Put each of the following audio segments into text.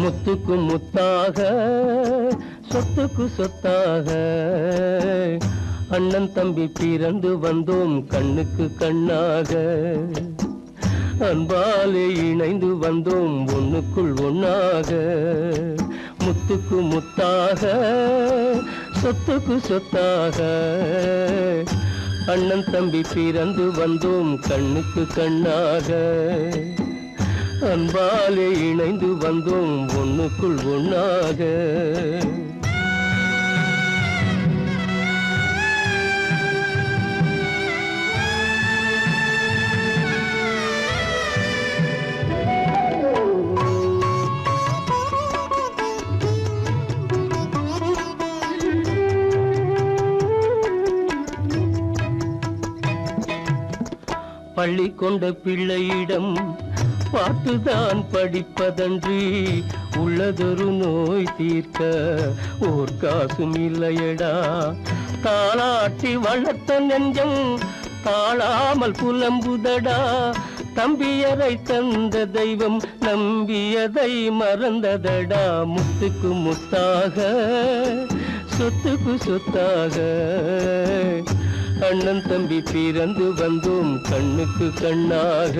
முத்துக்கு முத்தாக சொத்துக்கு சொத்தாக அண்ணன் தம்பி பிறந்து வந்தோம் கண்ணுக்கு கண்ணாக அன்பாலே இணைந்து வந்தோம் ஒண்ணுக்குள் ஒண்ணாக முத்துக்கு முத்தாக சொத்துக்கு சொத்தாக அண்ணன் தம்பி பிறந்து வந்தோம் கண்ணுக்கு கண்ணாக அன்பாலே இணைந்து வந்தோம் ஒண்ணுக்குள் ஒண்ணாக பள்ளி கொண்ட பிள்ளையிடம் பார்த்துதான் படிப்பதன்றி உள்ளதொரு நோய் தீர்க்க ஓர் காசும் இல்லையடா தாளாட்டி வளர்த்த நெஞ்சம் தாழாமல் புலம்புதடா தம்பியரை தந்த தெய்வம் நம்பியதை மறந்ததடா முத்துக்கு முத்தாக சொத்துக்கு சொத்தாக அண்ணன் தம்பி பிறந்து வந்தோம் கண்ணுக்கு கண்ணாக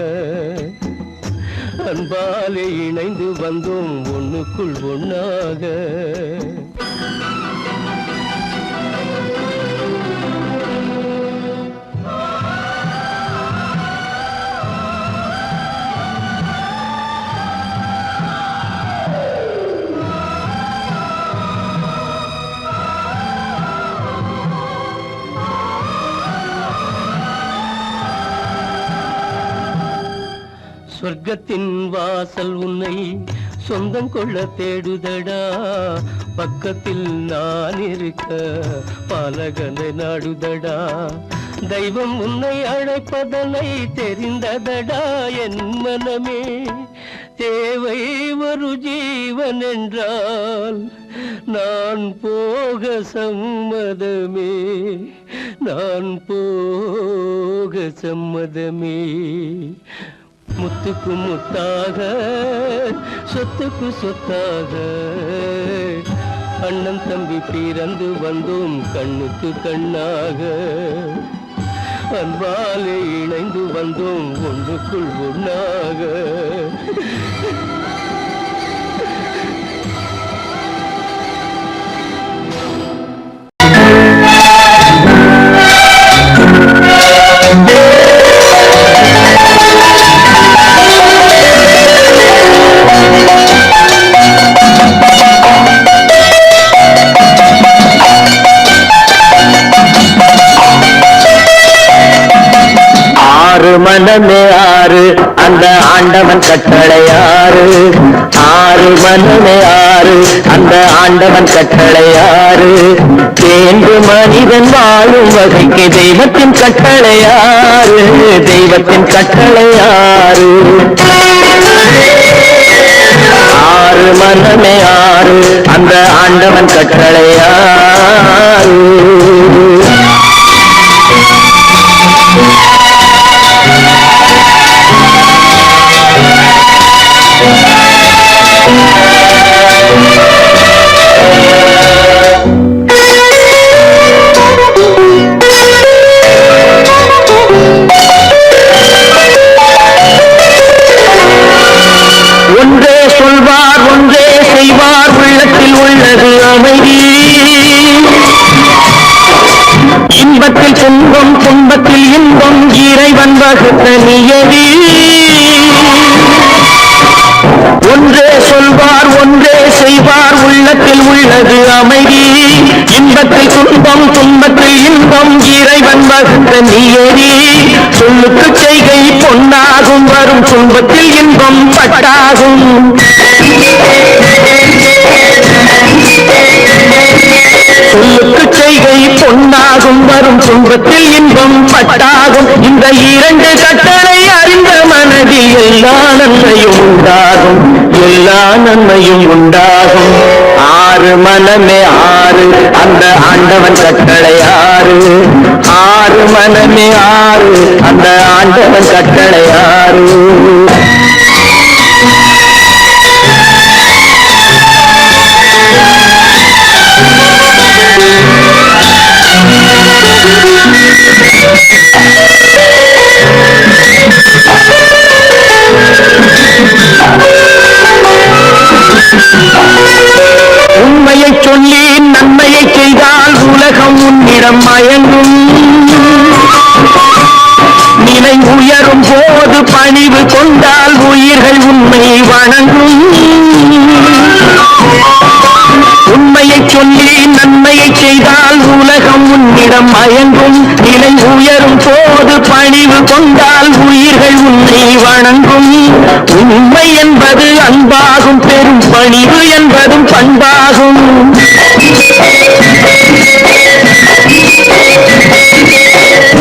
அன்பாலே இணைந்து வந்தோம் ஒண்ணுக்குள் ஒண்ணாக சொர்க்கத்தின் வாசல் உன்னை சொந்தம் கொள்ள தேடுதடா பக்கத்தில் நான் இருக்க பாலகனை நாடுதடா தெய்வம் உன்னை அழைப்பதனை தெரிந்ததடா என் மனமே தேவை ஒரு ஜீவன் என்றால் நான் போக சம்மதமே நான் போக சம்மதமே முத்துக்கு முத்தாக சொத்துக்கு சொத்தாக அண்ணன் தம்பி பிறந்து வந்தோம் கண்ணுக்கு கண்ணாக அன்பாலே இணைந்து வந்தோம் ஒன்றுக்குள் ஒண்ணாக மனமே ஆறு அந்த ஆண்டவன் கட்டளையாறு ஆறு மனமே ஆறு அந்த ஆண்டவன் கட்டளையாறு தேர்ந்து மனிதன் வாழும் வகைக்கு தெய்வத்தின் கட்டளையாறு தெய்வத்தின் கட்டளையாறு ஆறு மனமே ஆறு அந்த ஆண்டவன் கட்டளையாறு ஒன்றே சொல்வார் ஒன்றே செய்வார் உள்ளத்தில் உள்ளது அமைதி இன்பத்தில் துன்பம் துன்பத்தில் இன்பம் இறைவன் வகுத்த நியதி ஒன்றே சொல்வார் ஒன்றே செய்வார் உள்ளத்தில் உள்ளது அமைதி இன்பத்தில் துன்பம் துன்பத்தில் இன்பம் இறைவன் வகுத்த நியதி சொல்லுக்கு செய்கை பொன்னாகும் வரும் துன்பத்தில் இன்பம் பட்டாகும் சொல்லுக்கு செய்கை பொன்னாகும் வரும் துன்பத்தில் இன்பம் பட்டாகும் இந்த இரண்டு கட்டளை அறிந்த மனதில் எல்லா நன்மையும் உண்டாகும் எல்லா நன்மையும் உண்டாகும் ஆறு மனமே ஆறு அந்த ஆண்டவன் கட்டளை ஆறு ஆறு மனமே ஆறு அந்த ஆண்டவன் கட்டளை ஆறு. உண்மையை சொல்லி நன்மையை செய்தால் உலகம் உன்னிடம் மயங்கும். நிலை உயரும் போது பணிவு கொண்டால் உயிர்கள் உண்மை வணங்கும். உண்மையை சொல்லி நன்மையை செய்தால் உலகம் உன்னிடம் மயங்கும். நிலை உயரும் போது பணிவு கொண்டால் உயிர்கள் உன்னை வணங்கும். உண்மை என்பது அன்பாகும், பெரும் பணிவு என்பதும் பண்பாகும்.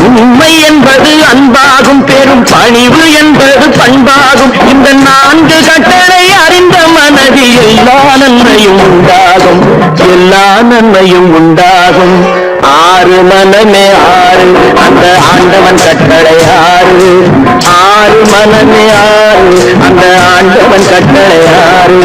உண்மை என்பது அன்பாகும், பெரும் பணிவு என்பது பண்பாகும். இந்த 4 கட்டளை அறிந்த மனதில் எல்லா நன்மையும் உண்டாகும், எல்லா நன்மையும் உண்டாகும். ஆறு மனமே ஆறு அந்த ஆண்டவன் கட்டளை ஆறு. ஆறு மனமே ஆறு அந்த ஆண்டவன் கட்டளை ஆறு.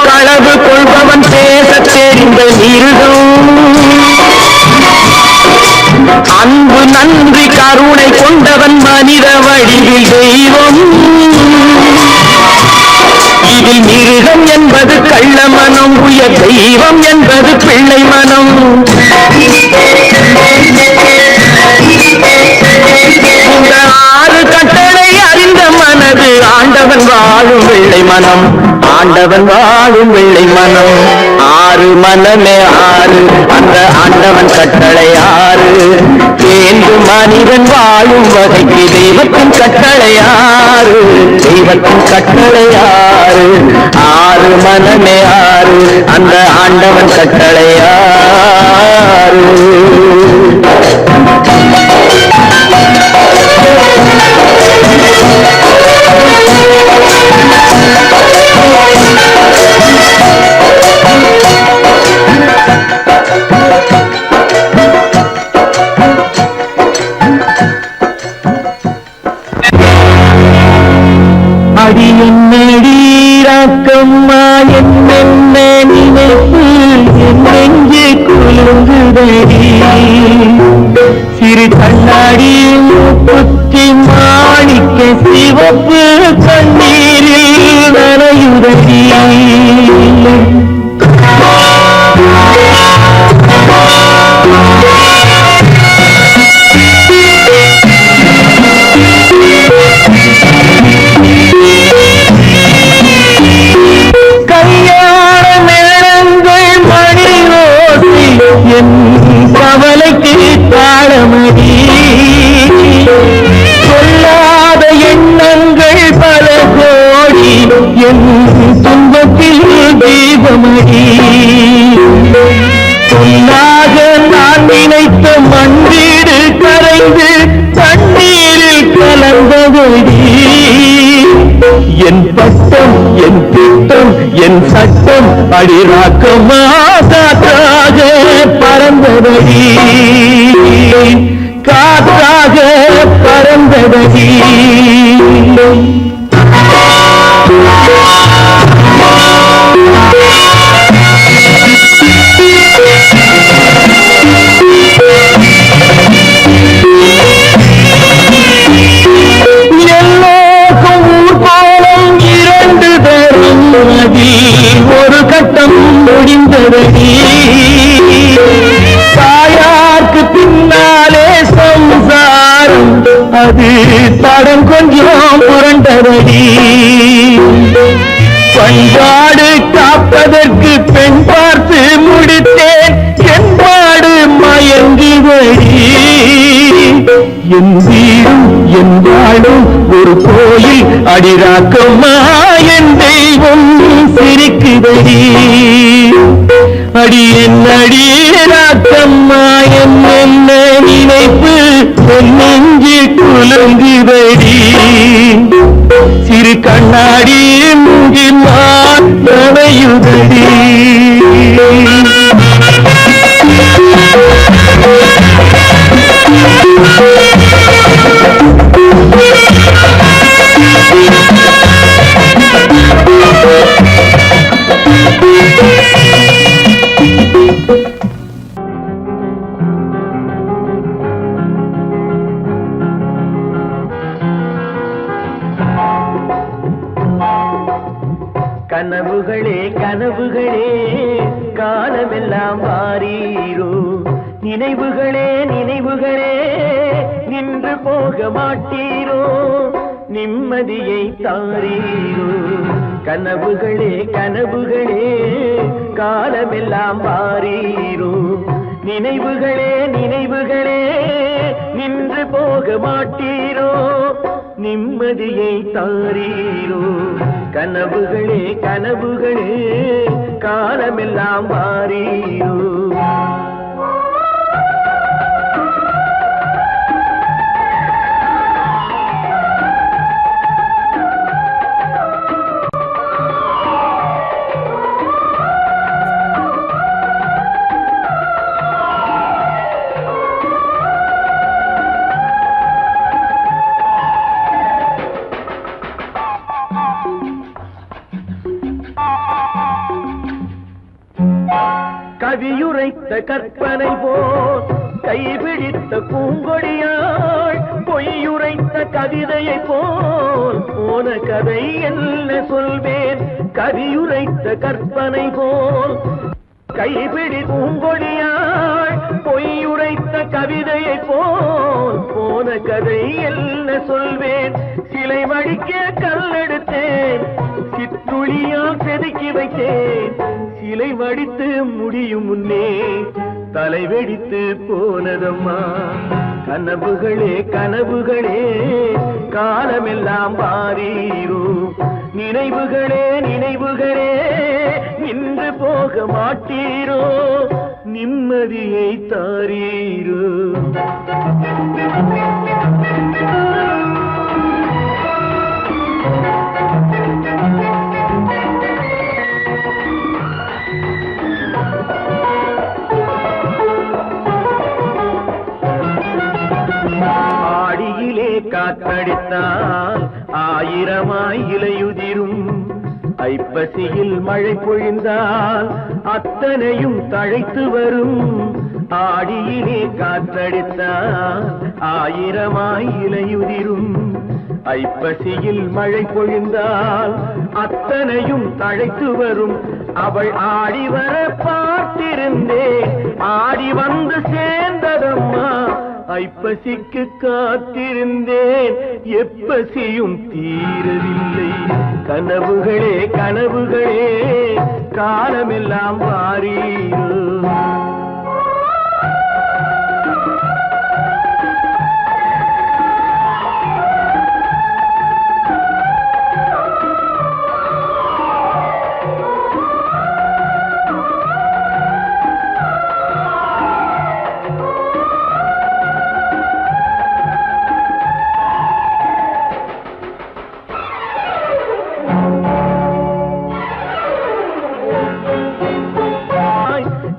களவு கொள்பவன் பேச தெரிந்த மிருகம். அன்பு நன்றி கருணை கொண்டவன் மனித வடிவில் தெய்வம். இதில் மிருகம் என்பது கள்ள மனம், உயர் தெய்வம் என்பது பிள்ளை மனம். இந்த 6 கட்டளை அறிந்த மனது ஆண்டவன் வாழும் வெள்ளை மனம், ஆண்டவன் வாழும் வெள்ளை மனம். ஆறு மனமே ஆறு அந்த ஆண்டவன் கட்டளை ஆறு. தேர்ந்து மனிதன் வாழும் வகைக்கு தெய்வத்தின் கட்டளை ஆறு, தெய்வத்தின் கட்டளை ஆறு. ஆறு மனமே ஆறு அந்த ஆண்டவன் கட்டளை ஆறு. அடி என்னடீராக்கம்மா என்னென்ன நினைப்பு என் நெஞ்சு குலுங்குதடி. சிறு கண்ணாடி முத்தி மாணிக்க சிவப்பு கண்ணீரில் நனையுதடி. கவலைக்கு தாளமடி சொல்லாத எண்ணங்கள் பல கோடி என் துன்பத்தில் தீபமடி. சொல்லாக நான் நினைத்த மண்ணீடு கரைந்து தண்ணீரில் கலந்தபடி. என் பட்டம் என் திட்டம் என் சட்டம் அடிராக்கமா காற்றாக பறந்தபடி, காற்றாக பறந்தபடி. ஒரு கட்டம் முடிந்தபடி. தாயாருக்கு பின்னாலே சம்சாரம் அது தடம் கொஞ்சம் புரண்டபடி. பண்பாடு காப்பதற்கு பெண் பார்த்து முடித்தேன் என்பாடு மயங்குபடி. என் வீடும் என் வாழும் ஒரு கோயில் அடிராக்கம்மா என்று நிலவும் சிரிக்குதடி அடி என்னடி ராக்கம்மா என்ன நினைப்பு நெஞ்சு குலுங்குதடி சிறு கண்ணாடி மூங்கில் நனையுதடி கனவுகளே கனவுகளே காலமெல்லாம் வாரீரோ நினைவுகளே நினைவுகளே நின்று போக மாட்டீரோ நிம்மதியை தாரீரோ கனவுகளே கனவுகளே காலமெல்லாம் வாரீரோ நினைவுகளே நினைவுகளே நின்று போக மாட்டீரோ நிம்மதியை தாரீரோ கனவுகளே கனவுகளே காலமெல்லாம் வாரீரோ கவியுரைத்த கற்பனை போல் கைபிடித்த பூங்கொடியாள் பொய்யுரைத்த கவிதையை போல் போன கதை என்ன சொல்வேன் கவியுரைத்த கற்பனை போல் கைபிடி பூங்கொடியாள் பொய்யுரைத்த கவிதையை போல் போன கதை என்ன சொல்வேன் சிலை வடிக்க கல்லெடுத்தேன் சிற்றுளியால் செதுக்கி வைத்தேன் சிலை வடித்து முடியும் முன்னே தலை வெடித்து போனதம்மா கனவுகளே கனவுகளே காலமெல்லாம் வாரீரோ நினைவுகளே நினைவுகளே நின்று போக மாட்டீரோ நிம்மதியை தாரீரோ காற்றடித்தால் ஆயிரமாய் இலையுதிரும் ஐப்பசியில் மழை பொழிந்தால் அத்தனையும் தழைத்து வரும் ஆடியிலே காற்றடித்தால் ஆயிரமாய் இலையுதிரும் ஐப்பசியில் மழை பொழிந்தால் அத்தனையும் தழைத்து வரும் அவள் ஆடி வர பார்த்திருந்தேன் ஆடி வந்து சேர்ந்ததம்மா ஐப்பசிக்கு காத்திருந்தேன் எப்பசியும் தீரவில்லை கனவுகளே கனவுகளே காலமெல்லாம் வாரீரோ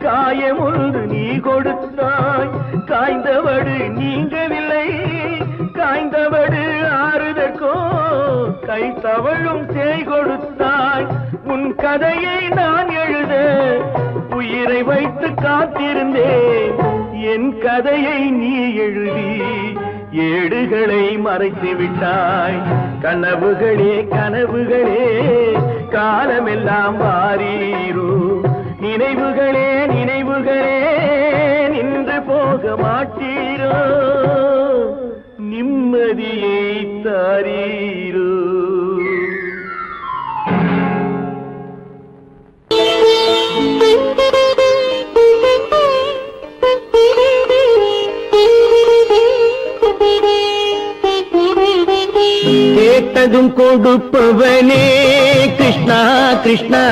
காயமொன்று நீ கொடுத்தாய் காய்ந்தவடு நீங்கவில்லை காய்ந்தவடு ஆறுதற்கோ கை தவழும் சேய் கொடுத்தாய் உன் கதையை நான் எழுத உயிரை வைத்து காத்திருந்தேன் என் கதையை நீ எழுதி ஏடுகளை மறைத்து விட்டாய் கனவுகளே கனவுகளே காலமெல்லாம் வாரீரோ நினைவுகளே நினைவுகளே நின்று போக மாட்டீரோ நிம்மதியை தாரீரோ கேட்டதும் கொடுப்பவனே கிருஷ்ண கிருஷ்ணா கிருஷ்ணா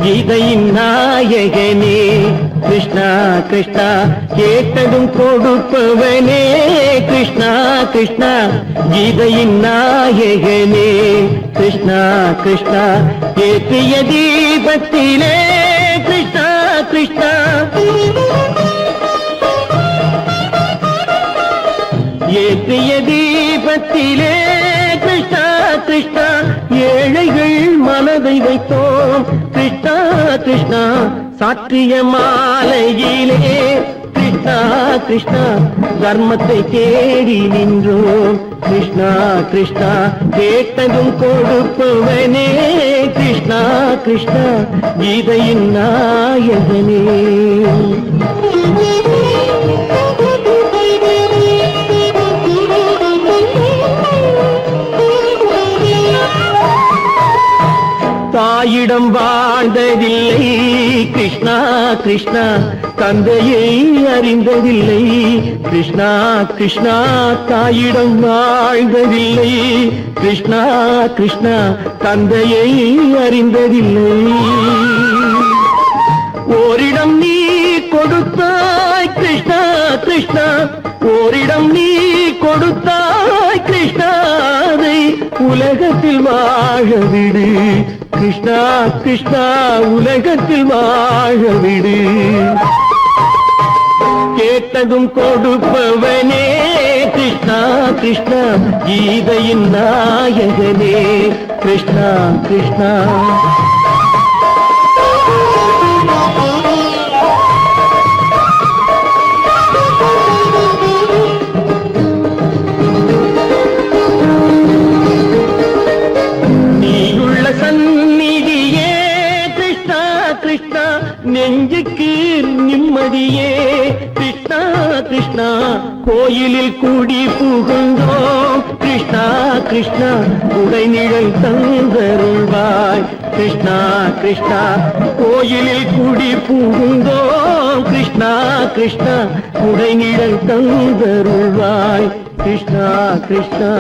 கீதையின் நாயகனே கிருஷ்ணா கிருஷ்ணா கேட்டதும் கொடுப்பவனே கிருஷ்ணா கிருஷ்ணா கீதையின் நாயகனே கிருஷ்ணா கிருஷ்ணா ஏற்றிய தீபத்திலே கிருஷ்ணா கிருஷ்ணா ஏற்றிய தீபத்திலே கிருஷ்ணா கிருஷ்ணா ஏழைகள் மனதை வைத்தோம் கிருஷ்ணா கிருஷ்ணா சாற்றிய மாலையிலே கிருஷ்ணா கிருஷ்ணா தர்மத்தை தேடி நின்றோம் கிருஷ்ணா கிருஷ்ணா கேட்டதும் கொடுப்பவனே கிருஷ்ணா கிருஷ்ணா கீதையின் நாயகனே தாயிடம் வாழ்ந்ததில்லை கிருஷ்ணா கிருஷ்ணா தந்தையை அறிந்ததில்லை கிருஷ்ணா கிருஷ்ணா தாயிடம் வாழ்ந்ததில்லை கிருஷ்ணா கிருஷ்ணா தந்தையை அறிந்ததில்லை ஓரிடம் நீ கொடுத்தாய் கிருஷ்ணா கிருஷ்ணா ஓரிடம் நீ கொடுத்தாய் கிருஷ்ணாவை உலகத்தில் வாழ விடு கிருஷ்ணா கிருஷ்ணா உலகத்தில் வாழ விடு கேட்டதும் கொடுப்பவனே கிருஷ்ணா கிருஷ்ணா கீதையின் நாயகனே கிருஷ்ணா கிருஷ்ணா நெஞ்சுக்கு நிம்மதியே கிருஷ்ணா கிருஷ்ணா கோயிலில் கூடி புகுந்தோம் கிருஷ்ணா கிருஷ்ணா உடைநிழல் தந்தருள்வாய் கிருஷ்ணா கிருஷ்ணா கோயிலில் கூடி புகுந்தோம் கிருஷ்ணா கிருஷ்ணா உடைநிழல் தந்தருள்வாய் கிருஷ்ணா கிருஷ்ணா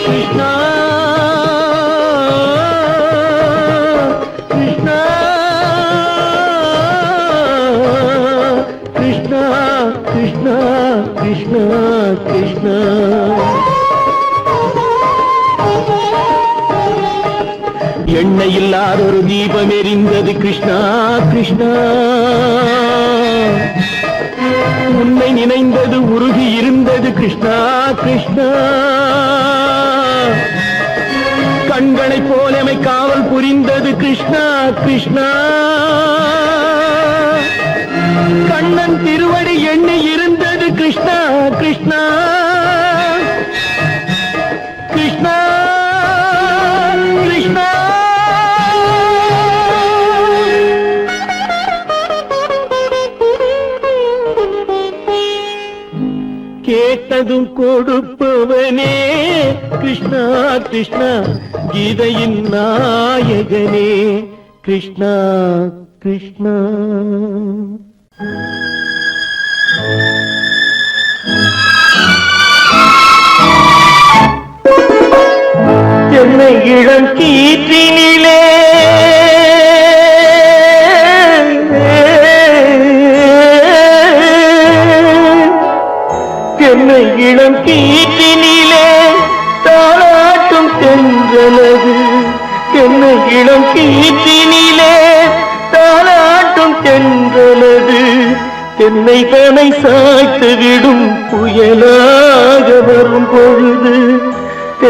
கிருஷ்ணா கிருஷ்ணா கிருஷ்ணா கிருஷ்ணா எண்ணெய் இல்லாத ஒரு தீபம் எரிந்தது கிருஷ்ணா கிருஷ்ணா உன்னை நினைந்தது உருகி இருந்தது கிருஷ்ணா கிருஷ்ணா கண்களைப் போலமை காவல் புரிந்தது கிருஷ்ணா கிருஷ்ணா கண்ணன் திருவடி எண்ணி இருந்தது கிருஷ்ணா கிருஷ்ணா கிருஷ்ணா கிருஷ்ணா கேட்டதும் கொடுப்பவனே கிருஷ்ணா கிருஷ்ணா கீதையின் நாயகனே கிருஷ்ணா கிருஷ்ணா என்னை இளம் கீற்றினிலே என்னை இளம் கீற்றினிலே தாளாட்டும் தென்றலது என்னை இளம் கீற்றினிலே தாளாட்டும் தென்றலது என்னை தனை சாய்த்து விடும் புயலாக வரும் பொழுது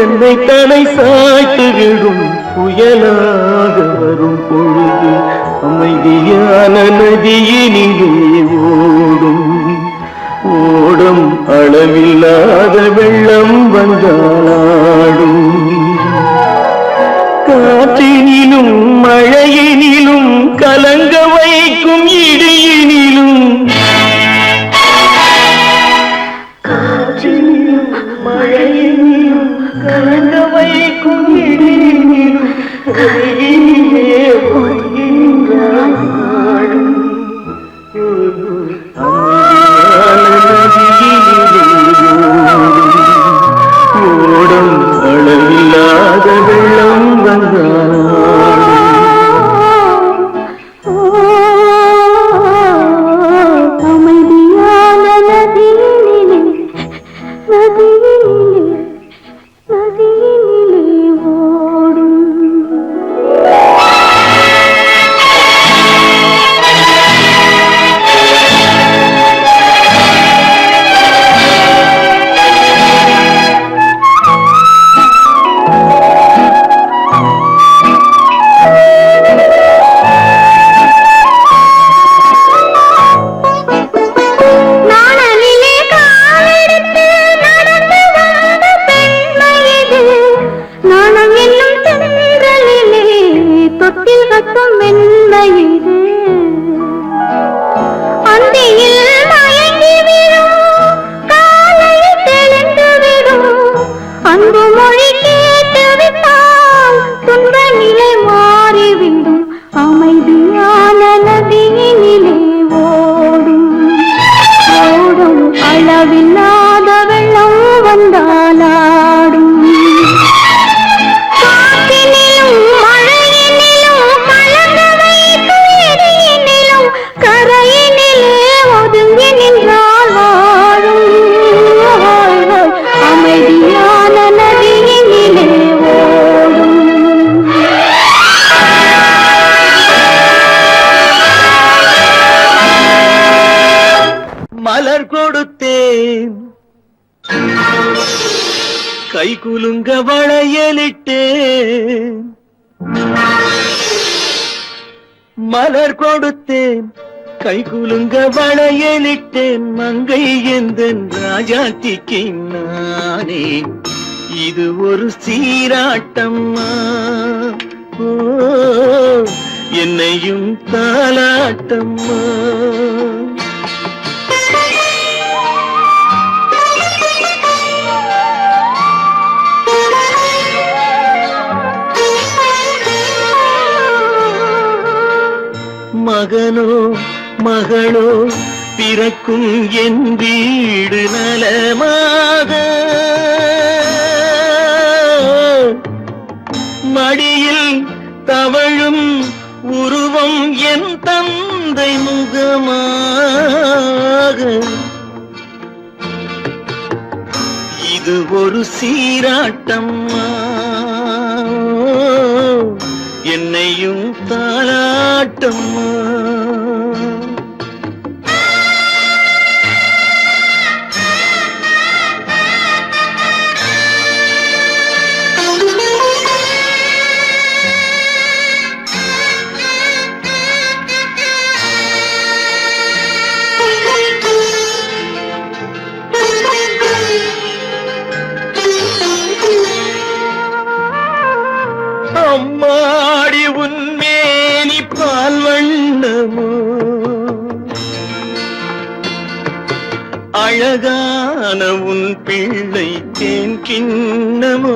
என்னை தனை சாய்த்து விடும் புயலாக வரும் பொழுது அமைதியான நதியினிலே ஓடும் ஓடும் அளவில்லாத வெள்ளம் வந்தாடும் காற்றினிலும் மழையினிலும் கலங்க வைக்கும் இடியினிலும் காற்றினிலும் மழையினிலும் கலங்க வைக்கும் இடியினிலும் கரையினிலே பொய்கின்றாய் நாடும் ஓடும் அளவில் சுமக்கும் மென்மையிது அந்தியில் மயங்கி விடும் காலையில் தெளிந்து விடும் அன்பு மொழி கேட்டு விட்டால் துன்ப நிலை மாறிவிடும் அமைதியான நதியினிலே ஓடும் ஓடும் அளவில்லாத வெள்ளம் வந்தாலாடும் காற்றினிலும் மழையினிலும் கலங்க வைத்து எரியினிலும் கரையினிலே ஒதுங்கி நின்றால் வாழும் அமைதியான நதியினிலே ஓடும் மலர் கொடுத்தேன் கை குலுங்க வளையலிட்டேன் மலர் கொடுத்தேன் கை குலுங்க வளையலிட்டேன் மங்கை எந்தன் ராஜாத்திக்கு நானே இது ஒரு சீராட்டம்மா ஓ என்னையும் தாலாட்டம்மா மகனோ மகளோ பிறக்கும் என் வீடு நலமாக மடியில் தவழும் உருவம் என் தந்தை முகமாக இது ஒரு சீராட்டம்மா என்னையும் தாலாட்டம்மா அம்மாடி உன்மேனி பால் வண்ணமோ அழகான உன் பிள்ளை தேன் கிண்ணமோ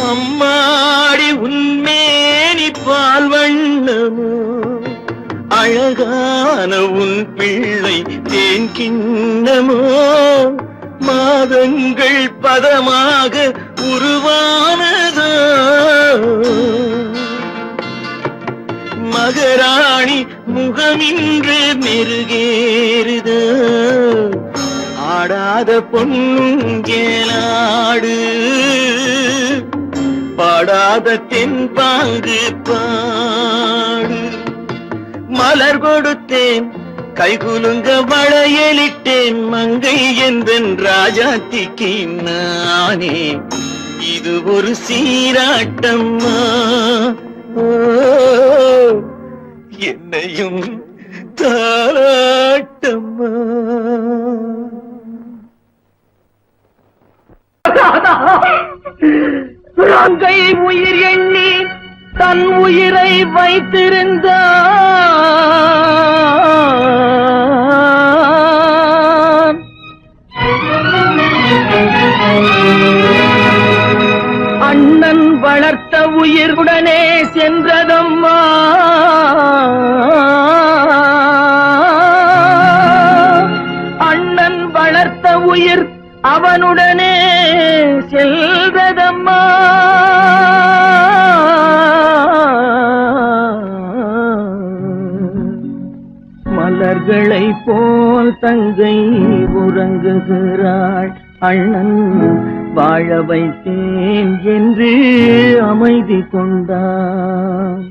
அம்மாடி உன்மேனி பால் வண்ணமோ அழகான உன் பிள்ளை தேன் கிண்ணமோ மாதங்கள் பதமாக உருவானதோ மகராணி முகமின்று மெருகேறுதோ ஆடாத பொன்னுங்கேலாடு பாடாத தென்பாங்கு பாடு மலர் கொடுத்தேன் கைகுலுங்க வளையலிட்டேன் மங்கை என்பன் ராஜாத்திக்கு நானே இது ஒரு சீராட்டம்மா ஓ என்னையும் தாலாட்டம்மா மங்கை உயிர் எண்ணி தன் உயிரை வைத்திருந்தான் அண்ணன் வளர்த்த உயிருடனே சென்றதம்மா அண்ணன் வளர்த்த உயிர் அவனுடனே செல்வதம்மா மலர்களை போல் தங்கை உறங்குகிறாள் அண்ணன் வாழ வைத்தேன் என்று அமைதி கொண்டான்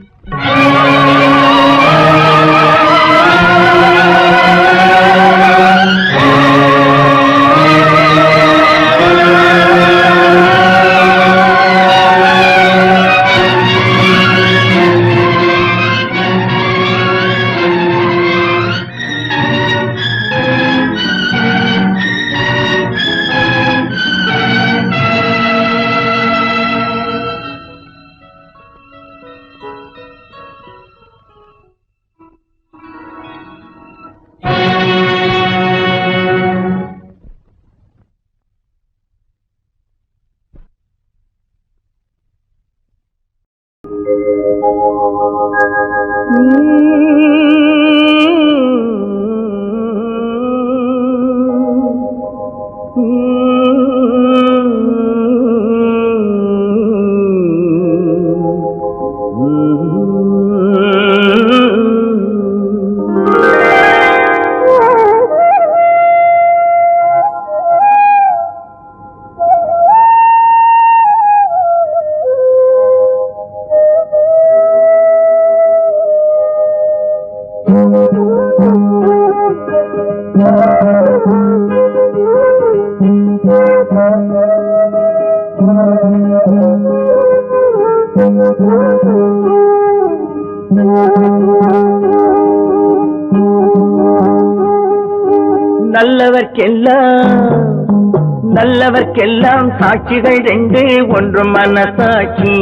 நல்லவர்க்கெல்லாம் சாட்சிகள் ரெண்டு, ஒன்று மனசாட்சி,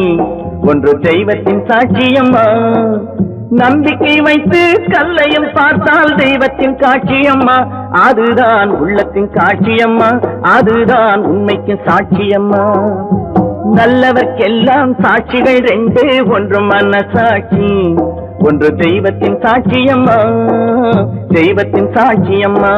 ஒன்று தெய்வத்தின் சாட்சியம்மா. நம்பிக்கை வைத்து கல்லையும் பார்த்தால் தெய்வத்தின் காட்சியம்மா. அதுதான் உள்ளத்தின் காட்சியம்மா, அதுதான் உண்மைக்கு சாட்சியம்மா. நல்லவர்க்கெல்லாம் சாட்சிகள் ரெண்டு, ஒன்று மனசாட்சி, ஒன்று தெய்வத்தின் சாட்சியம்மா, தெய்வத்தின் சாட்சியம்மா.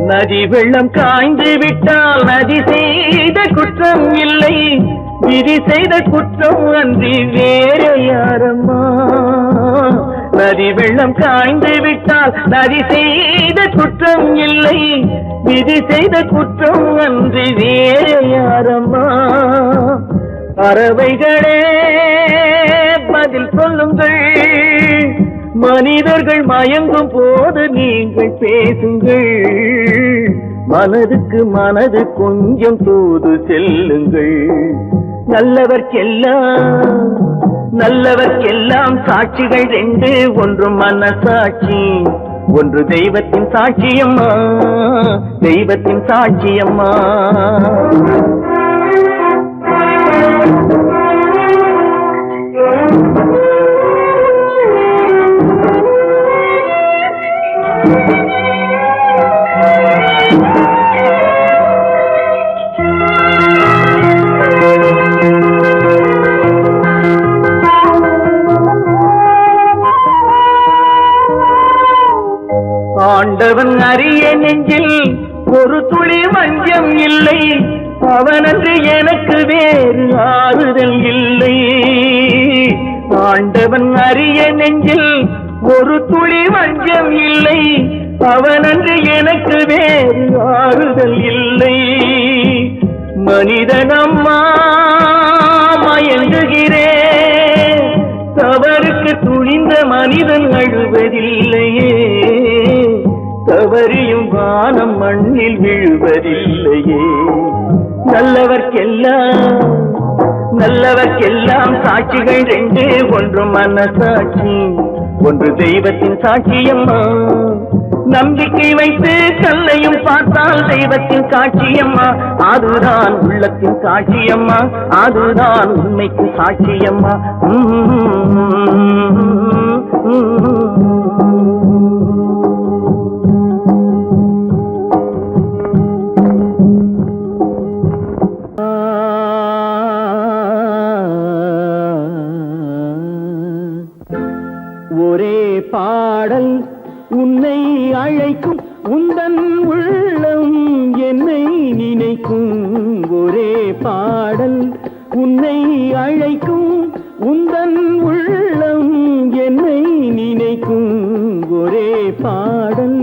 நதி வெள்ளம் காய்ந்து விட்டால் நதி செய்த குற்றம் இல்லை, விதி செய்த குற்றம் அன்றி வேற யாரம்மா. நதி வெள்ளம் காய்ந்து விட்டால் நதி செய்த குற்றம் இல்லை, விதி செய்த குற்றம் அன்றி வேற யாரம்மா. பறவைகளே பதில் சொல்லுங்கள், மனிதர்கள் மயங்கும் போது நீங்கள் பேசுங்கள். மனதுக்கு மனது கொஞ்சம் தூது செல்லுங்கள். நல்லவர்க்கெல்லாம் சாட்சிகள் ரெண்டு, ஒன்று மனசாட்சி, ஒன்று தெய்வத்தின் சாட்சியம்மா, தெய்வத்தின் சாட்சியம்மா. ஆண்டவன் அறிய நெஞ்சில் ஒரு துளி வஞ்சம் இல்லை, அவனன்று எனக்கு வேறு ஆறுதல் இல்லை. ஆண்டவன் அறிய நெஞ்சில் ஒரு துளி வஞ்சம் இல்லை, அவனன்று எனக்கு வேறு ஆறுதல் இல்லை. மனிதனம்மா மயங்குகிறேன், தவறுக்கு துணிந்த மனிதன் அழுவதில்லையே, தவறியும் வானம் மண்ணில் விழுவதில்லையே. நல்லவர்க்கெல்லாம் சாட்சிகள் ரெண்டு, ஒன்று மனசாட்சி, ஒன்று தெய்வத்தின் சாட்சியம்மா. நம்பிக்கை வைத்து கல்லையும் பார்த்தால் தெய்வத்தின் காட்சியம்மா. அதுதான் உள்ளத்தின் காட்சியம்மா, அதுதான் உண்மைக்கு சாட்சியம்மா. ஒரே பாடல் உன்னை அழைக்கும், உந்தன் உள்ளம் என்னை நினைக்கும். ஒரே பாடல் உன்னை அழைக்கும், உந்தன் உள்ளம் என்னை நினைக்கும். ஒரே பாடல்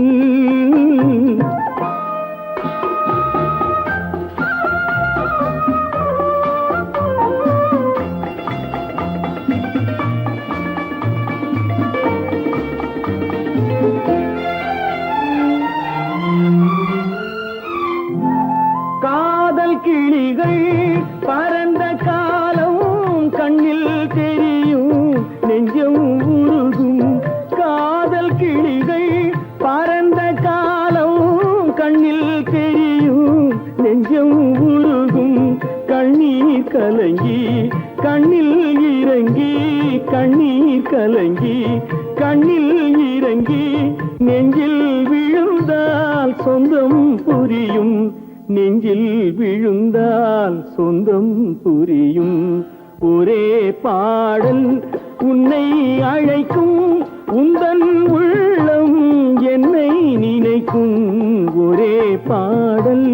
கிளிகள் பரந்த காலம் கண்ணில் தெரியும், நெஞ்சம் உருகும். காதல் கண்ணில் இறங்கி கண்ணீர் கலங்கி கண்ணில் இறங்கி நெஞ்சில் விழுந்தால் சொந்தம் புரியும் நெஞ்சில் விழுந்தால் சொந்தம் புரியும் ஒரே பாடல் உன்னை அழைக்கும் உந்தன் உள்ளம் என்னை நினைக்கும் ஒரே பாடல்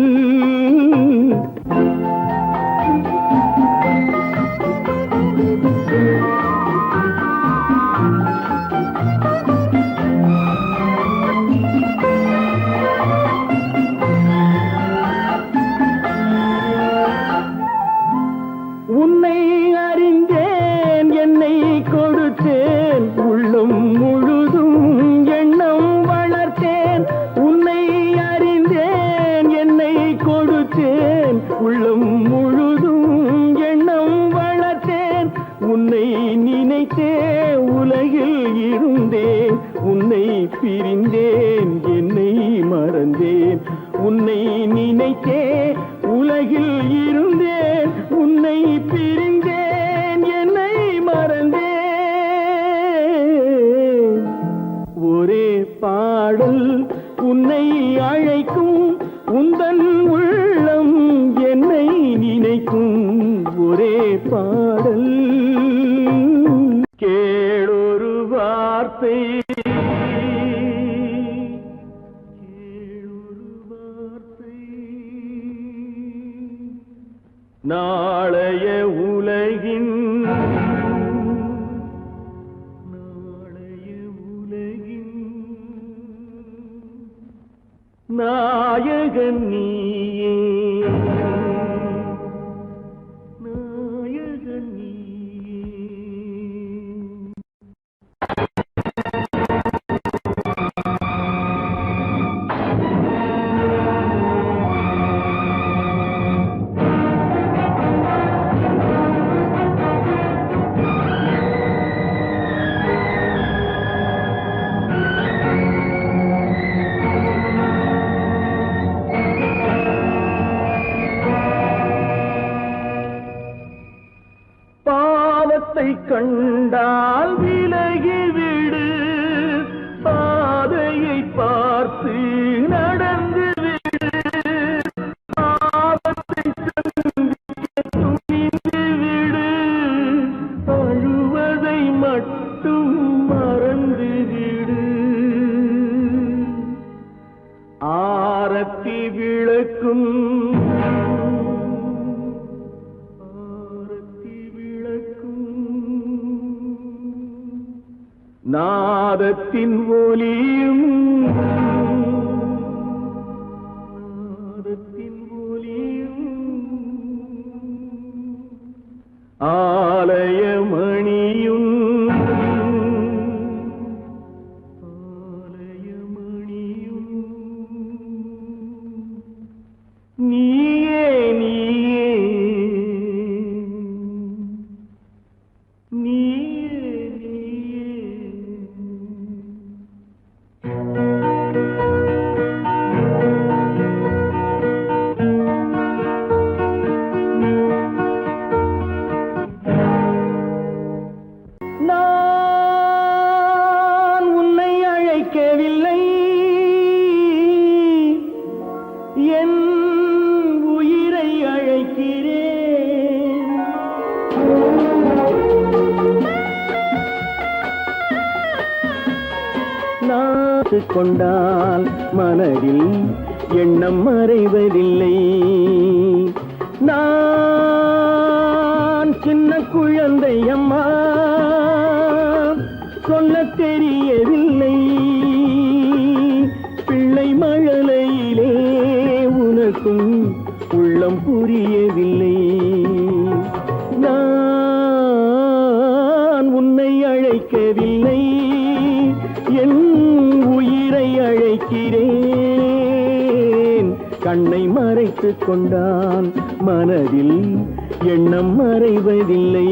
உன்னை அறிந்தேன் என்னை கொடுத்தேன் உள்ளம் முழுதும் எண்ணம் வளர்த்தேன் உன்னை அறிந்தேன் என்னை கொடுத்தேன் உள்ளம் முழுதும் எண்ணம் வளர்த்தேன் உன்னை நினைத்தே உலகில் இருந்தேன் உன்னை பிரிந்தேன் என்னை மறந்தேன் உன்னை நினைத்தே உலகில் இருந்தேன் உன்னை பிரிந்தேன் என்னை மறந்தேன் ஒரே பாடல் உன்னை அழைக்கும் உந்தன் உள்ளம் என்னை நினைக்கும் ஒரே பாடல் கேளொரு வார்த்தை நாளைய உலகின் நாயகன் நீயே நாயகன் நீயே பாவத்தை கண்டால் விலகிவிடு பாதையை பார்த்து நடந்து விடு பாவத்தை துணிந்து விடு அழுவதை மட்டும் மறந்து விடு ஆரத்தி விளக்கும் நாதத்தின் ஒலியும் ஆலயமணியும் நீயே நீயே நான் உன்னை அழைக்கவில்லை என் உயிரை அழைக்கிறேன் நாத்து கொண்டால் மனதில் எண்ணம் மறைவதில்லை நான் சின்ன குழந்தை அம்மா சொல்ல தெரியவில்லை பிள்ளை மழலையிலே உனக்கும் உள்ளம் புரியவில்லை நான் உன்னை அழைக்கவில்லை என் உயிரை அழைக்கிறேன் கண்ணை மறைத்துக் கொண்டான் மனதில் எண்ணம் மறைவதில்லை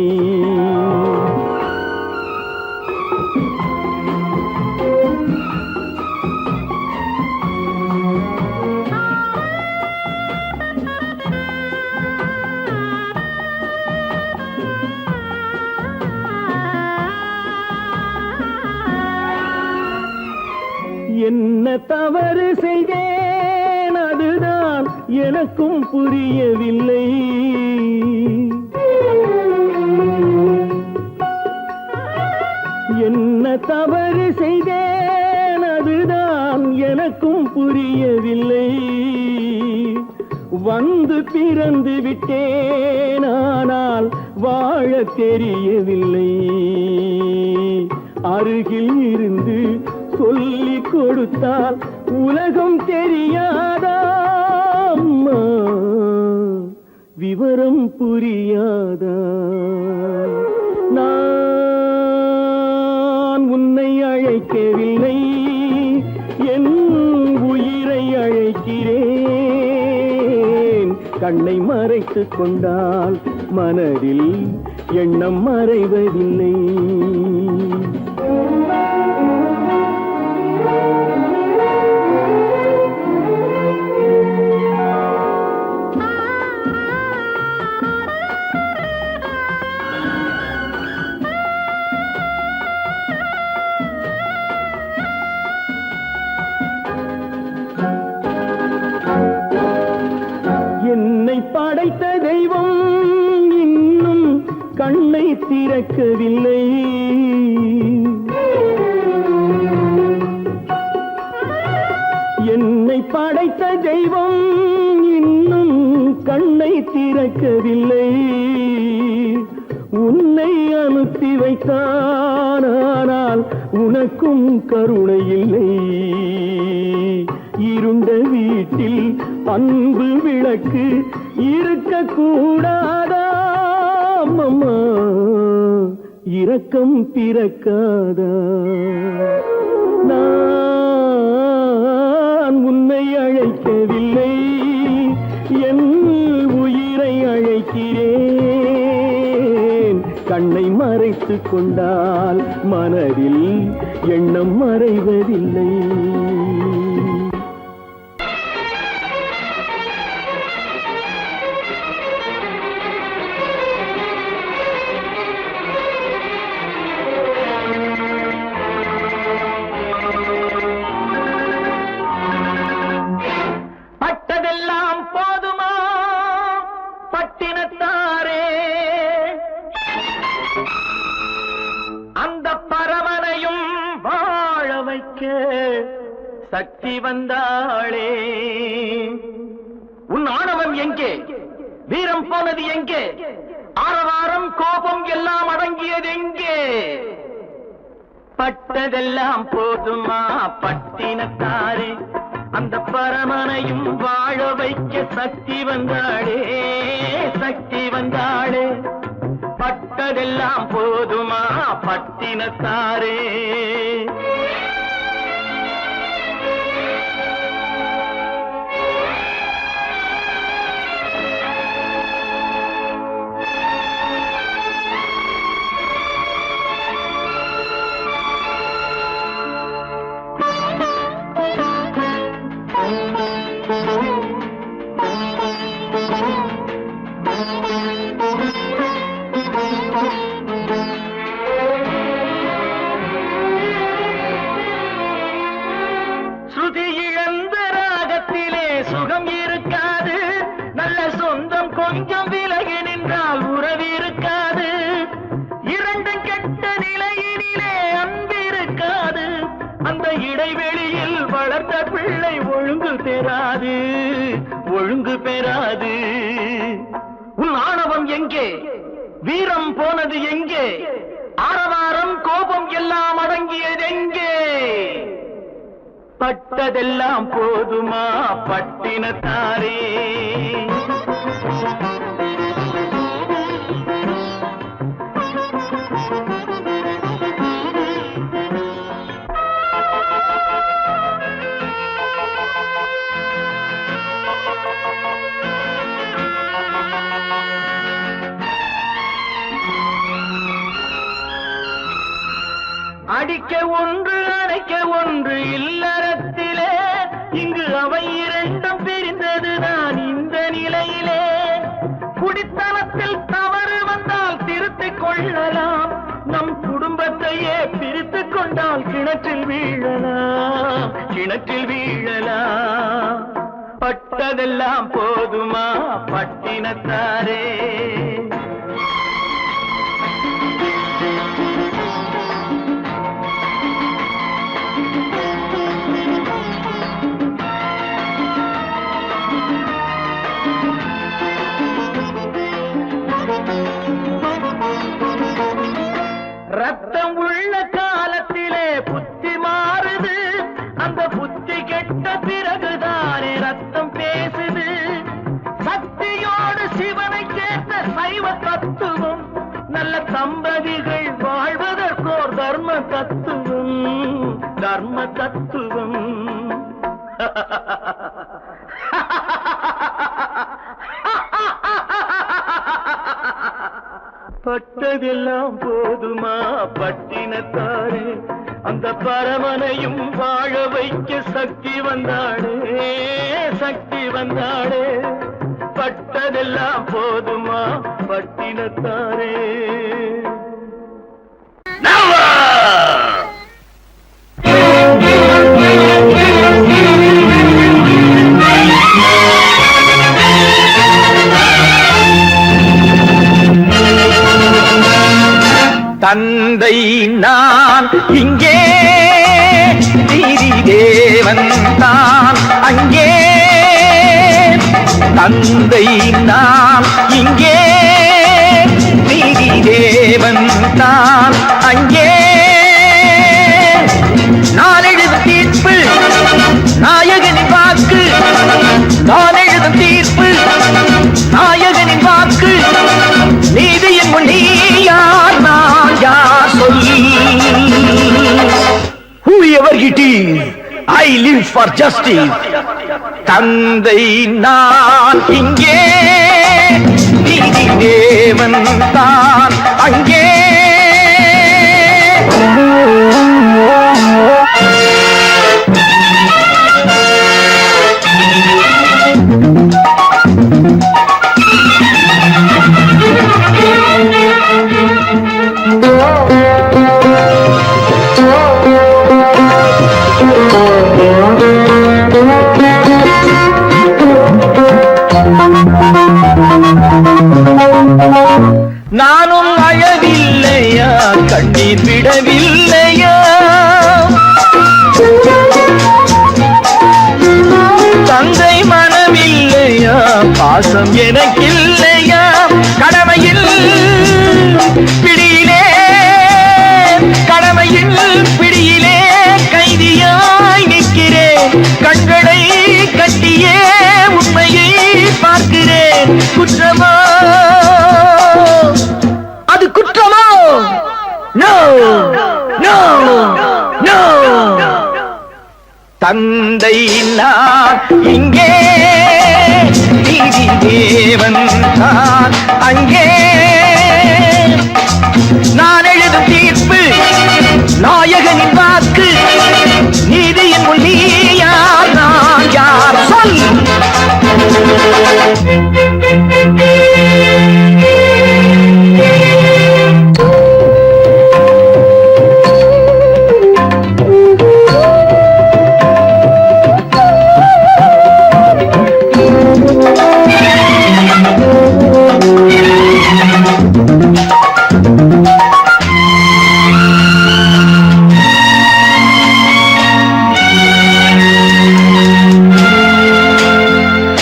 தவறு செய்தேன் அதுதான் எனக்கும் புரியவில்லை. என்ன தவறு செய்தேன் அதுதான் எனக்கும் புரியவில்லை. வந்து பிறந்து விட்டேன் ஆனால் வாழ தெரியவில்லை. அருகில் இருந்து சொல்லிக் கொடுத்தால் உலகம் தெரியாதா அம்மா, விவரம் புரியாதா? நான் உன்னை அழைக்கவில்லை, என் உயிரை அழைக்கிறேன். கண்ணை மறைத்துக் கொண்டால் மனதில் எண்ணம் மறைவதில்லை. படைத்த தெய்வம் இன்னும் கண்ணை திறக்கவில்லை. என்னை படைத்த தெய்வம் இன்னும் கண்ணை திறக்கவில்லை. உன்னை அனுப்பி வைத்தான் ஆனால் உனக்கும் கருணை இல்லை. இருண்ட வீட்டில் அன்பு விளக்கு இருக்க கூடாதா அம்மா, இரக்கம் பிறக்காதா? நான் உன்னை அழைக்கவில்லை, என் உயிரை அழைக்கிறேன். கண்ணை மறைத்துக் கொண்டால் மனதில் எண்ணம் மறைவதில்லை. பட்டதெல்லாம் போதுமா பட்டினத்தாரே, அந்த பரமனையும் வாழ வைக்க சக்தி வந்தாளே. உன் ஆணவம் எங்கே? வீரம் போனது எங்கே? ஆரவாரம் கோபம் எல்லாம் அடங்கியது எங்கே? பட்டதெல்லாம் போதுமா பட்டினத்தாரே, அந்த பரமனையும் வாழ வைக்க சக்தி வந்தாளே, சக்தி வந்தாளே. பட்டதெல்லாம் போதுமா பட்டினத்தாரே. ஸ்ருதி இழந்த ராகத்திலே சுகம் இருக்காது, நல்ல சொந்தம் கொஞ்சம் விலகி நின்றால் உறவு இருக்காது. இரண்டும் கெட்ட நிலையினிலே அன்பு இருக்காது, அந்த இடைவெளியில் வளர்ந்த பிள்ளை ஒழுங்கு பெறாது, ஒழுங்கு பெறாது. உன் ஆணவம் எங்கே? வீரம் போனது எங்கே? ஆரவாரம் கோபம் எல்லாம் அடங்கியது எங்கே? பட்டதெல்லாம் போதுமா பட்டினத்தாரே. அடிக்க ஒன்று அணைக்க ஒன்று இல்லறத்திலே, இங்கு அவை இரண்டும் பிரிந்ததுதான் இந்த நிலையிலே. குடித்தனத்தில் தவறு வந்தால் திருத்திக் கொள்ளலாம், நம் குடும்பத்தையே பிரித்துக் கொண்டால் கிண கிணற்றில் வீழலாம், கிணற்றில் வீழலாம். பட்டதெல்லாம் போதுமா பட்டினத்தாரே? ரத்தம் உள்ள காலத்திலே புத்தி மாறுது, அந்த புத்தி கெட்ட பிறகுதானே ரத்தம் பேசுது. சக்தியோடு சிவனை சேர்த்த சைவ தத்துவம், நல்ல தம்பதிகள் வாழ்வதற்கோர் தர்ம தத்துவம், தர்ம தத்துவம். பட்டதெல்லாம் போதுமா பட்டினத்தாரே? அந்த பரமனையும் வாழ வைக்க சக்தி வந்தாளே, சக்தி வந்தாளே. பட்டதெல்லாம் போதுமா பட்டினத்தாரே? தந்தை நான் இங்கே, நீதி தேவன் தான் அங்கே. தந்தை நான் இங்கே, நீதி தேவன் தான் அங்கே. நான் எழுதும் தீர்ப்பு நாயகனின் வாக்கு, நான் எழுதும் தீர்ப்பு நாயகனின் வாக்கு. நீதியின் முன் நீ யார், நான் யார் சொல். Whoever it is, I live for justice. தந்தை நான் இங்கே, நீதி தேவன் தான் அங்கே. நானும் அழவில்லையா, கண்ணீர் விடவில்லையா? தந்தை மனமில்லையா, பாசம் எனக்கில்லையா? கடமையில் பிடியிலே, கடமையில் பிடியிலே கைதியாய் நிற்கிறேன். கண்களை கட்டியே உண்மையை பார்க்கிறேன். குற்றமா அது குற்றமோ? No no no. தந்தை நான் இங்கே, நீதி தேவன் தான் அங்கே. நான் எழுதும் தீர்ப்பு நாயகனின் வாக்கு. நீதியின் முன் நீ யார், நான் யார் சொல்.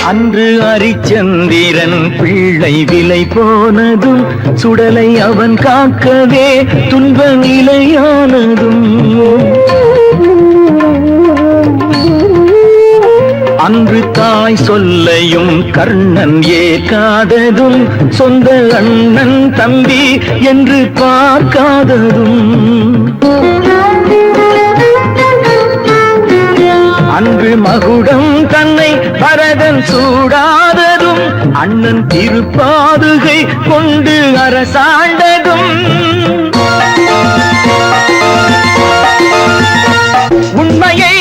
அன்று அரிச்சந்திரன் பிள்ளை விலை போனதும், சுடலை அவன் காக்கவே துன்ப நிலையானதும். அன்று தாய் சொல்லையும் கர்ணன் ஏற்காததும், சொந்த அண்ணன் தம்பி என்று பார்க்காததும். அன்று மகுடம் தன்னை பரதன் சூடாததும், அண்ணன் திருப்பாதுகை கொண்டு அரசாண்டதும். உண்மையை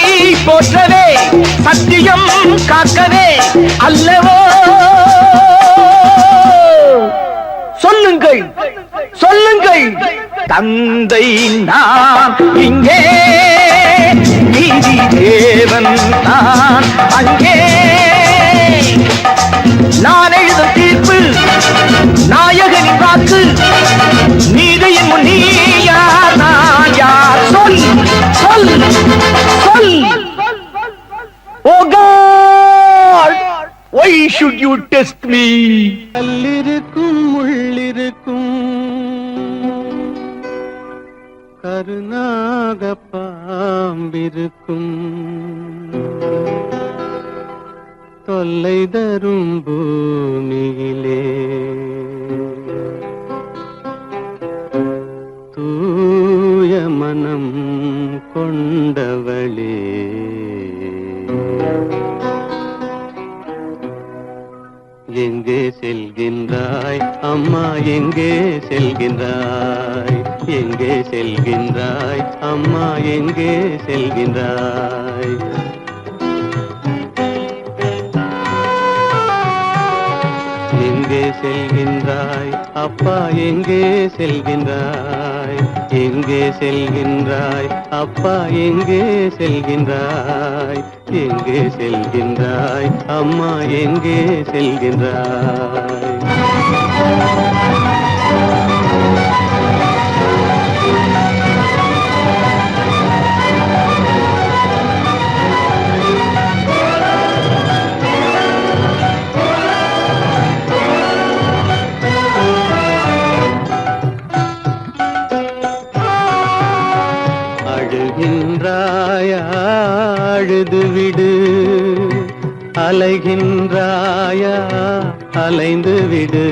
போற்றவே, சத்தியம் காக்கவே அல்லவோ? சொல்லுங்கள் சொல்லுங்கள். தந்தை நான் இங்கே, நீதி தேவன் தான் அங்கே. நான் எழுதும் தீர்ப்பு நாயகனின் வாக்கு, நீதியின் முன் நீ யார் நான் யார், சொல் சொல் சொல். Oh God, why should you test me? கல்லிருக்கும் முள்ளிருக்கும் கருநாக பாம்பிருக்கும் தொல்லை தரும் பூமியிலே தூய மனம் கொண்டவளே எங்கே செல்கின்றாய் அம்மா, எங்கே செல்கின்றாய், எங்கே செல்கின்றாய் அம்மா, எங்கே செல்கின்றாய். எங்கே செல்கின்றாய் அப்பா, எங்கே செல்கின்றாய், எங்கே செல்கின்றாய் அப்பா, எங்கே செல்கின்றாய், எங்கே செல்கின்றாய் அம்மா, எங்கே செல்கின்றாய். அழுகின்றாயா அழுது விடு, அலைகின்றாயா அலைந்து விடு.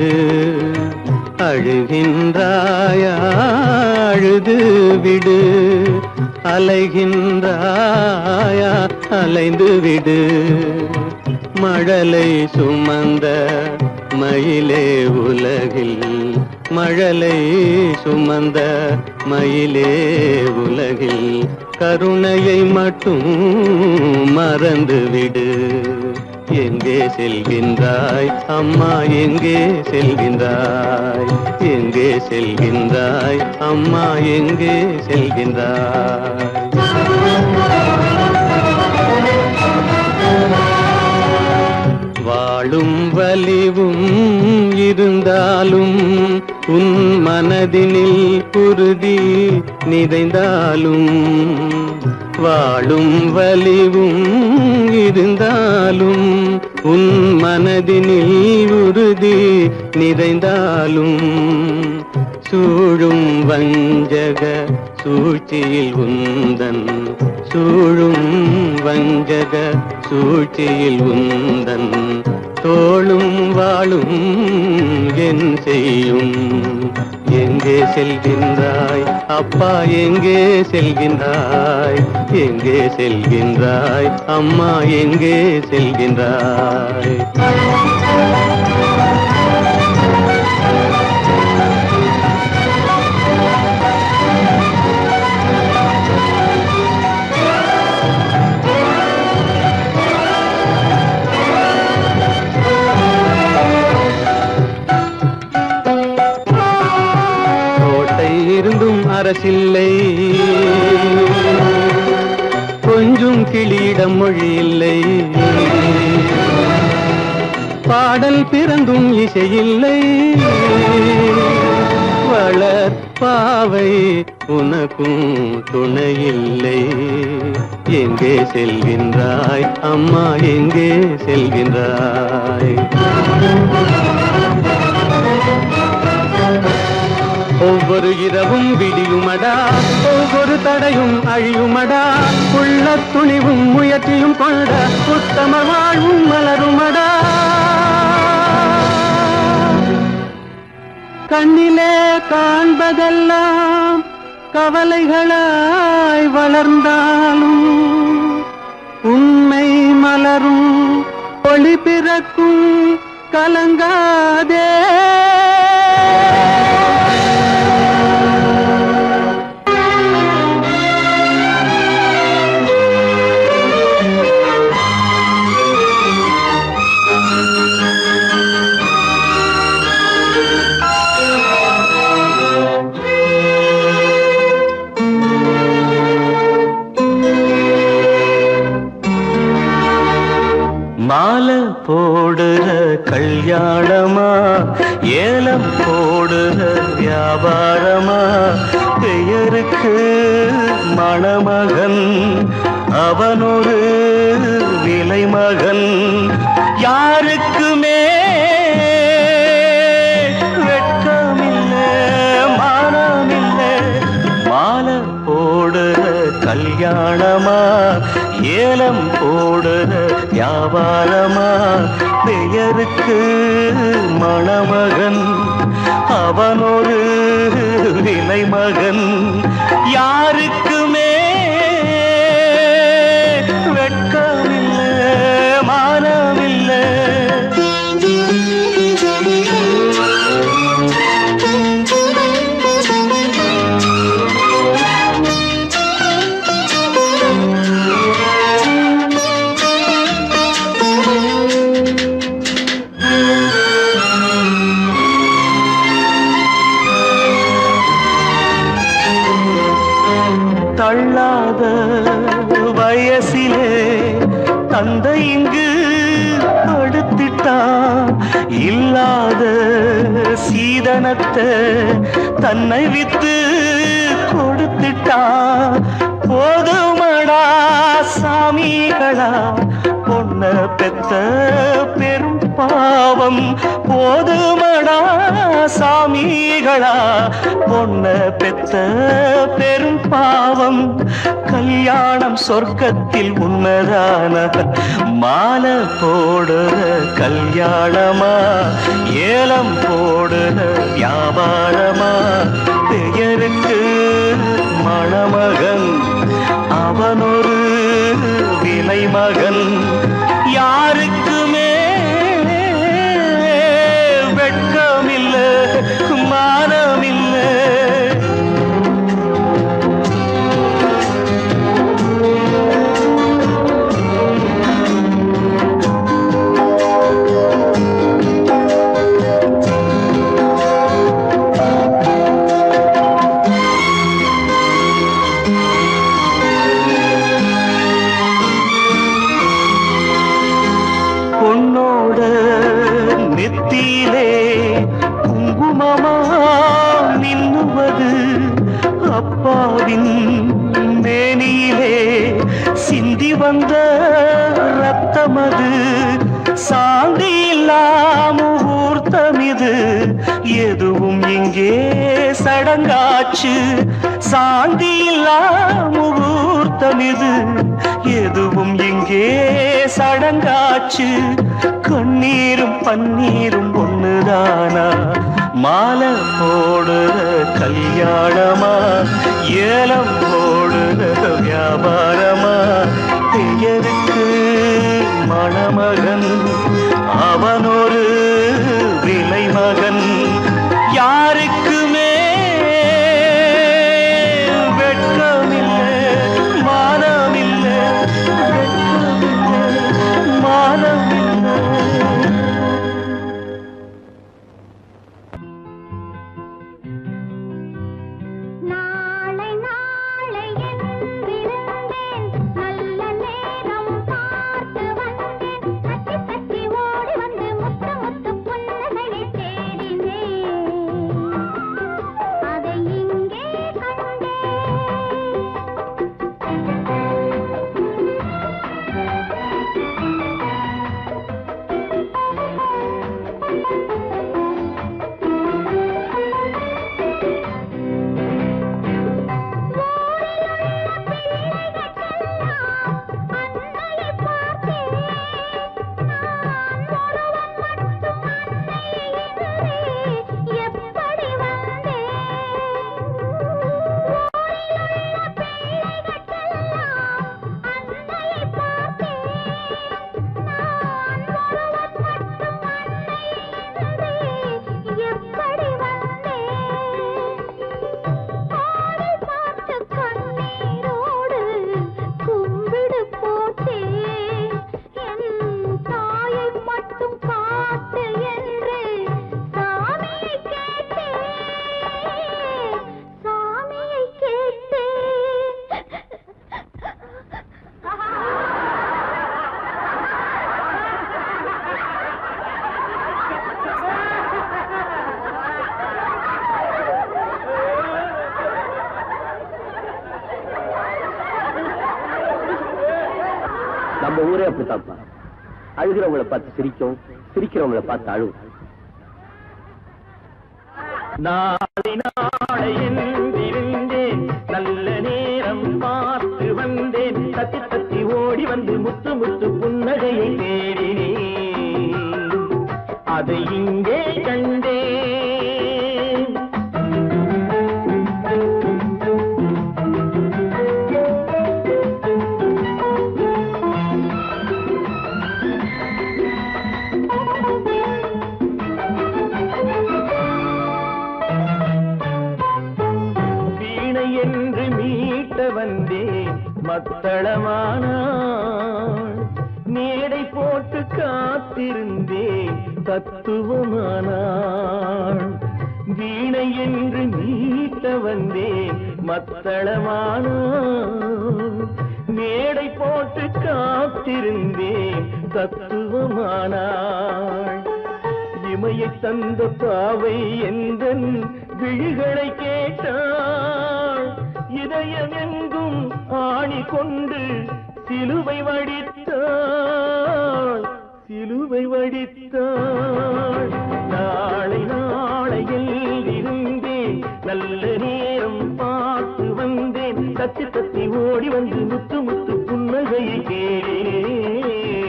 அழுகின்றாயா அழுது விடு, அலைகின்றாயா அலைந்து விடு. மழலை சுமந்த மயிலே உலகில், மழலை சுமந்த மயிலே உலகில் கருணையை மட்டும் மறந்துவிடு. எங்கே செல்கின்றாய் அம்மா, எங்கே செல்கின்றாய், எங்கே செல்கின்றாய் அம்மா, எங்கே செல்கின்றாய். வாழும் வலிவும் இருந்தாலும் உன் மனதினில் குருதி நிறைந்தாலும், வாழும் வலிவும் இருந்தாலும் உன் மனதினில் உறுதி நிறைந்தாலும், சூழும் வஞ்சக சூழ்ச்சியில் உந்தன், சூழும் வஞ்சக சூழ்ச்சியில் உந்தன் தோளும் வாழும் என் செய்யும். எங்கே செல்கின்றாய் அப்பா, எங்கே செல்கின்றாய், எங்கே செல்கின்றாய் அம்மா, எங்கே செல்கின்றாய். இருந்தும் அரசில்லை, கொஞ்சம் கிளியிடம் மொழி இல்லை. பாடல் பிறந்தும் இசையில்லை, வளர் பாவை உனக்கும் துணையில்லை. எங்கே செல்கின்றாய் அம்மா, எங்கே செல்கின்றாய். ஒவ்வொரு இரவும் விடியுமடா, ஒவ்வொரு தடையும் அழியுமடா, உள்ள துணிவும் முயற்சியும் கொண்ட உத்தம வாழ்வும் மலருமடா. கண்ணிலே காண்பதெல்லாம் கவலைகளாய் வளர்ந்தாலும், உண்மை மலரும் ஒளி பிறக்கும் கலங்காதே. போடுற கல்யாணமா ஏலம் போடுற வியாபாரமா பெயருக்கு மணமகன் அவனொரு விலை மகன் யாருக்குமே வெட்கமில்லை மானமில்லை மாலை போடுற கல்யாணமா ஏலம் போடுற வியாபாரமா பெயருக்கு மணமகன் அவனொரு விலை மகன் யாருக்குமே வெட்கமில்லை மானமில்லை தள்ளாத வயசிலே தந்தை இங்கு படுத்திட்டான் இல்லாத சீதனத்தை தன்னை வித்து கொடுத்துட்டான் போதுமடா சாமிகளா பொண்ண பெத்த பெரும் பாவம் போதுமடா சாமிகளா பொண்ண பெத்த பெரும் பாவம் கல்யாணம் சொர்க்கத்தில் உன்னதான மாலை போடுற கல்யாணமா ஏலம் போடுற வியாபாரமா பெயருக்கு மணமகன் அவனொரு விலை மகன் யாருக்குமே வெட்கமில்லை மானமில்லை பொன்னோட நெத்தியிலே குங்குமமா நின்னுவது அப்பாவின் மேனியிலே சிந்தி வந்த ரத்தமது சாந்தி இல்லாம முகூர்த்தமிது எதுவும் இங்கே சடங்காச்சு சாந்தி இல்லாம முகூர்த்தமிது எதுவும் இங்கே சடங்காச்சு கண்ணீரும் பன்னீரும் ஒண்ணுதானா மாலை போடுற கல்யாணமா ஏலம் போடுற வியாபாரமா பெயருக்கு மணமகன் அவனொரு விலை மகன் யாருக்குமே வெட்கமில்லை மானமில்லை மானமில்லை நாளை நாளை என்றிருந்தேன் நல்ல நேரம் பார்த்து வந்தேன் தட்டி தட்டி நம்ம ஊரே அப்படித்தான்ப்பா. அழுகிறவங்களை பார்த்து சிரிக்கும், சிரிக்கிறவங்களை பார்த்து அழுவும். நாளை நாளை என்றிருந்தேன், நல்ல நேரம் பார்த்து வந்தேன், தத்தி தத்தி ஓடி வந்து முத்து முத்து புன்னகையை தேடினேன், அதை இங்கே கண்டேன். என்று மீட்ட வந்தேன் மத்தளமானாள், மேடை போட்டு காத்திருந்தேன் தத்துவமானாள். வீணை என்று மீட்ட வந்தேன் மத்தளமானாள், மேடை போட்டு காத்திருந்தேன் தத்துவமானாள். இமையை தந்த பாவை எந்தன் விழிகளை கேட்டாள், இதயம் எங்கும் ஆணி கொண்டு சிலுவை வடித்தாள், சிலுவை வடித்தாள். நாளை நாளையில் இருந்தேன், நல்ல நேரம் பார்த்து வந்தேன், தத்தி தத்தி ஓடி வந்து முத்து முத்து புன்னகையை கேட்டேன்,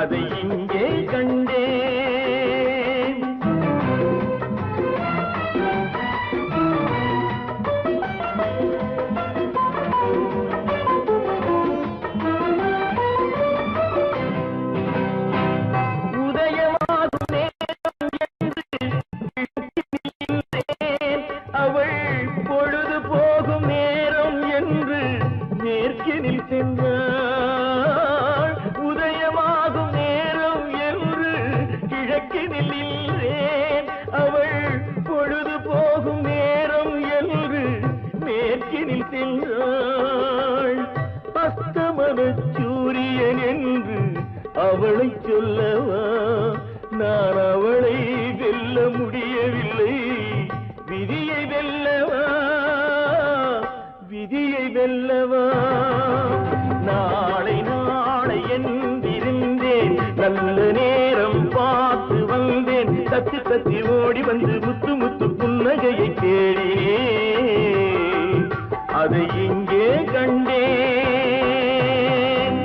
அதை இங்கே கண்டேன். உதயமாகும் நேரம் என்று கிழக்கினில் நின்றேன், அவள் பொழுது போகும் நேரம் என்று மேற்கினில் சென்றாள். அஸ்தமன சூரியன் என்று அவளை சொல்லவா, நான் அவளை வெல்ல முடியவில்லை, விதியை வெல்லவா, விதியை வெல்லவா. நாளை நாளை என்றிருந்தேன், நல்ல நேரம் பார்த்து வந்தேன், தத்தி தத்தி ஓடி வந்து முத்து முத்து புன்னகையை தேடினேன், அதை